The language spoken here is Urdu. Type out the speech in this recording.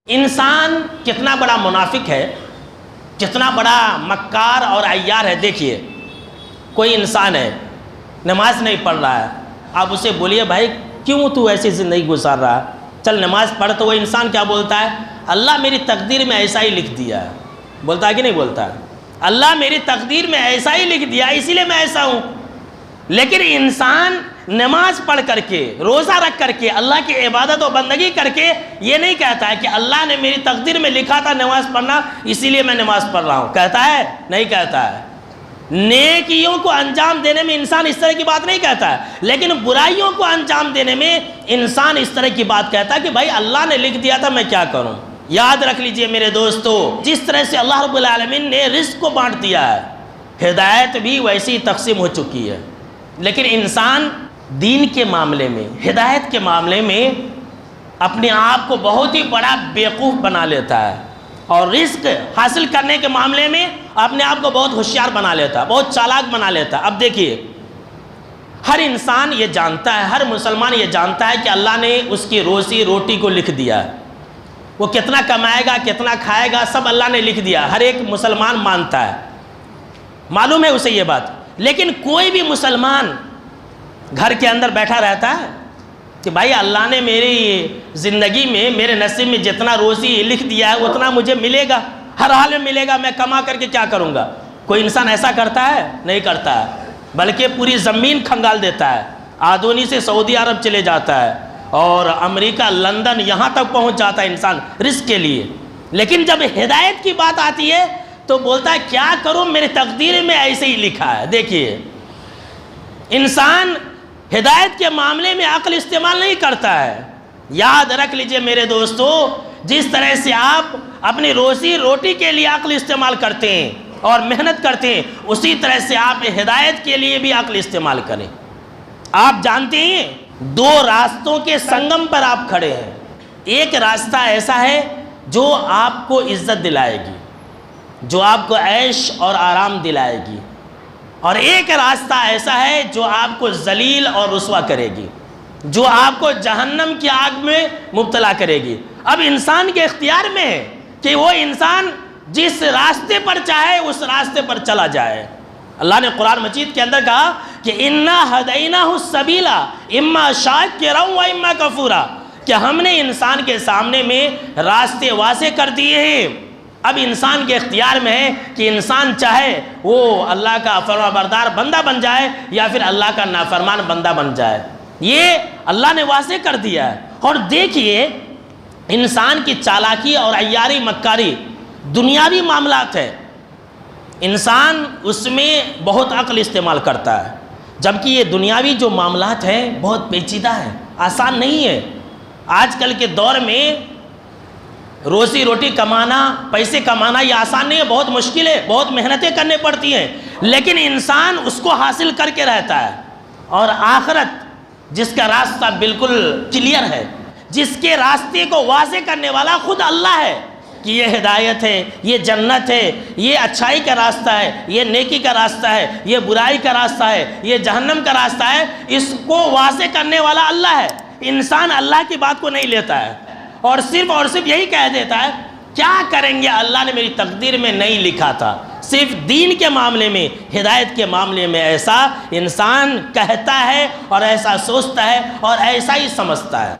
انسان کتنا بڑا منافق ہے، کتنا بڑا مکار اور عیار ہے۔ دیکھیے کوئی انسان ہے، نماز نہیں پڑھ رہا ہے، آپ اسے بولیے بھائی کیوں تو ایسی زندگی گزار رہا ہے، چل نماز پڑھ، تو وہ انسان کیا بولتا ہے؟ اللہ میری تقدیر میں ایسا ہی لکھ دیا ہے۔ بولتا ہے کہ نہیں بولتا ہے؟ اللہ میری تقدیر میں ایسا ہی لکھ دیا اسی لیے میں ایسا ہوں۔ لیکن انسان نماز پڑھ کر کے، روزہ رکھ کر کے، اللہ کی عبادت و بندگی کر کے یہ نہیں کہتا ہے کہ اللہ نے میری تقدیر میں لکھا تھا نماز پڑھنا اسی لیے میں نماز پڑھ رہا ہوں۔ کہتا ہے؟ نہیں کہتا ہے۔ نیکیوں کو انجام دینے میں انسان اس طرح کی بات نہیں کہتا ہے، لیکن برائیوں کو انجام دینے میں انسان اس طرح کی بات کہتا ہے کہ بھائی اللہ نے لکھ دیا تھا میں کیا کروں۔ یاد رکھ لیجئے میرے دوستو، جس طرح سے اللہ رب العالمین نے رزق کو بانٹ دیا ہے، ہدایت بھی ویسی تقسیم ہو چکی ہے، لیکن انسان دین کے معاملے میں، ہدایت کے معاملے میں اپنے آپ کو بہت ہی بڑا بیوقوف بنا لیتا ہے، اور رزق حاصل کرنے کے معاملے میں اپنے آپ کو بہت ہوشیار بنا لیتا ہے، بہت چالاک بنا لیتا ہے۔ اب دیکھیے ہر انسان یہ جانتا ہے، ہر مسلمان یہ جانتا ہے کہ اللہ نے اس کی روزی روٹی کو لکھ دیا ہے، وہ کتنا کمائے گا، کتنا کھائے گا، سب اللہ نے لکھ دیا۔ ہر ایک مسلمان مانتا ہے، معلوم ہے اسے یہ بات۔ لیکن کوئی بھی مسلمان گھر کے اندر بیٹھا رہتا ہے کہ بھائی اللہ نے میری زندگی میں، میرے نصیب میں جتنا روزی لکھ دیا ہے اتنا مجھے ملے گا، ہر حال میں ملے گا، میں کما کر کے کیا کروں گا؟ کوئی انسان ایسا کرتا ہے؟ نہیں کرتا ہے، بلکہ پوری زمین کھنگال دیتا ہے، آدونی سے سعودی عرب چلے جاتا ہے، اور امریکہ، لندن، یہاں تک پہنچ جاتا ہے انسان رزق کے لیے۔ لیکن جب ہدایت کی بات آتی ہے تو بولتا ہے کیا کروں، میری تقدیر میں ایسے ہی لکھا ہے۔ دیکھیے انسان ہدایت کے معاملے میں عقل استعمال نہیں کرتا ہے۔ یاد رکھ لیجئے میرے دوستو، جس طرح سے آپ اپنی روزی روٹی کے لیے عقل استعمال کرتے ہیں اور محنت کرتے ہیں، اسی طرح سے آپ ہدایت کے لیے بھی عقل استعمال کریں۔ آپ جانتے ہیں دو راستوں کے سنگم پر آپ کھڑے ہیں۔ ایک راستہ ایسا ہے جو آپ کو عزت دلائے گی، جو آپ کو عیش اور آرام دلائے گی، اور ایک راستہ ایسا ہے جو آپ کو ذلیل اور رسوا کرے گی، جو آپ کو جہنم کی آگ میں مبتلا کرے گی۔ اب انسان کے اختیار میں ہے کہ وہ انسان جس راستے پر چاہے اس راستے پر چلا جائے۔ اللہ نے قرآن مجید کے اندر کہا کہ اِنَّا هَدَيْنَاهُ السَّبِيلَ إِمَّا شَاكِرًا وَإِمَّا كَفُورًا، کہ ہم نے انسان کے سامنے میں راستے واضح کر دیے ہیں۔ اب انسان کے اختیار میں ہے کہ انسان چاہے وہ اللہ کا فرما بردار بندہ بن جائے یا پھر اللہ کا نافرمان بندہ بن جائے، یہ اللہ نے واضح کر دیا ہے۔ اور دیکھیے انسان کی چالاکی اور عیاری مکاری دنیاوی معاملات ہے، انسان اس میں بہت عقل استعمال کرتا ہے، جبکہ یہ دنیاوی جو معاملات ہیں بہت پیچیدہ ہے، آسان نہیں ہے۔ آج کل کے دور میں روزی روٹی کمانا، پیسے کمانا یہ آسان نہیں ہے، بہت مشکل ہے، بہت محنتیں کرنے پڑتی ہیں، لیکن انسان اس کو حاصل کر کے رہتا ہے۔ اور آخرت جس کا راستہ بالکل کلیئر ہے، جس کے راستے کو واضح کرنے والا خود اللہ ہے کہ یہ ہدایت ہے، یہ جنت ہے، یہ اچھائی کا راستہ ہے، یہ نیکی کا راستہ ہے، یہ برائی کا راستہ ہے، یہ جہنم کا راستہ ہے، اس کو واضح کرنے والا اللہ ہے۔ انسان اللہ کی بات کو نہیں لیتا ہے اور صرف یہی کہہ دیتا ہے کیا کریں گے، اللہ نے میری تقدیر میں نہیں لکھا تھا۔ صرف دین کے معاملے میں، ہدایت کے معاملے میں ایسا انسان کہتا ہے اور ایسا سوچتا ہے اور ایسا ہی سمجھتا ہے۔